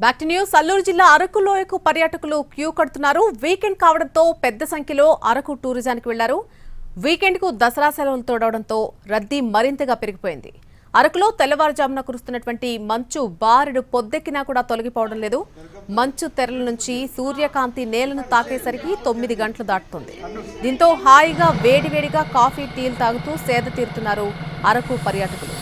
Back to news. Alluri జిల్లా అరకు లోయకు పర్యాటకులు queue కడుతున్నారు. వీకెండ్ కావడంతో పెద్ద సంఖ్యలో అరకు టూరిజానికి వెళ్లారు. వీకెండ్ కు దసరా సెలవులు తోడవడంతో రద్దీ మరింతగా పెరిగిపోయింది. అరకులో తెల్లవారుజామున కురుస్తున్నటువంటి మంచు బారెడు పొద్దెక్కినా కూడా తొలగిపోవడం లేదు. మంచు తెరల నుంచి సూర్యకాంతి నేలను తాకేసరికి 9 గంటలు దాటుతుంది. దీంతో హాయిగా వేడివేడిగా కాఫీ టీలు తాగుతూ సేద తీరుతున్నారు అరకు పర్యాటకులు.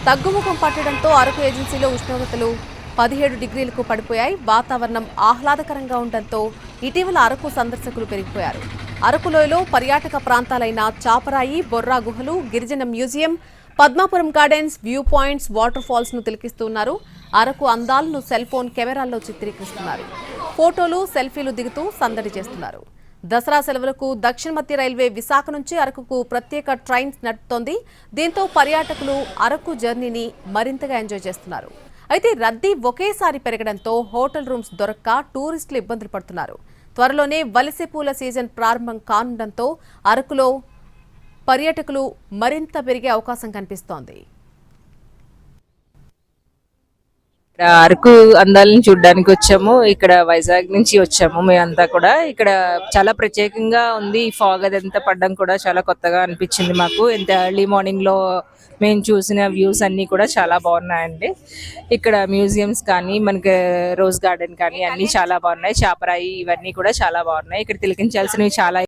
తగ్గుముఖం పట్టడంతో అరకు ఏజెన్సీలో ఉష్ణోగ్రతలు 17 డిగ్రీలకు పడిపోయాయి. వాతావరణం ఆహ్లాదకరంగా ఉండడంతో ఇటీవల అరకు సందర్శకులు పెరిగిపోయారు. అరకులోయలో పర్యాటక ప్రాంతాలైన చాపరాయి, బొర్రా గుహలు, గిరిజన museum, Padmapuram gardens, view points, waterfalls ను తిలకిస్తున్నారు. అరకు అందాలను సెల్ ఫోన్ కెమెరాల్లో చిత్రీకరిస్తున్నారు. ఫోటోలు, సెల్ఫీలు దిగుతూ సందడి చేస్తున్నారు. దసరా సెలవులకు దక్షిణ మధ్య రైల్వే విశాఖ నుంచి అరకుకు ప్రత్యేక ట్రైన్స్ నడుపుతోంది. దీంతో పర్యాటకులు అరకు జర్నీని మరింతగా ఎంజాయ్ చేస్తున్నారు. అయితే రద్దీ ఒకేసారి పెరగడంతో హోటల్ రూమ్స్ దొరక్క టూరిస్టులు ఇబ్బందులు పడుతున్నారు. త్వరలోనే వలస పూల సీజన్ ప్రారంభం కానుండటంతో అరకులో పర్యాటకులు మరింత పెరిగే అవకాశం కనిపిస్తోంది. అరకు అందాలను చూడడానికి వచ్చాము. ఇక్కడ వైజాగ్ నుంచి వచ్చాము. మేమంతా కూడా ఇక్కడ చాలా ప్రత్యేకంగా ఉంది. ఈ ఫాగ్ అదంతా పడడం కూడా చాలా కొత్తగా అనిపించింది మాకు. ఇంత ఎర్లీ మార్నింగ్ లో మేము చూసిన వ్యూస్ అన్ని కూడా చాలా బాగున్నాయండి. ఇక్కడ మ్యూజియంస్ కానీ, మనకి రోజ్ గార్డెన్ కానీ అన్ని చాలా బాగున్నాయి. చాపరాయి ఇవన్నీ కూడా చాలా బాగున్నాయి. ఇక్కడ తిలకించాల్సినవి చాలా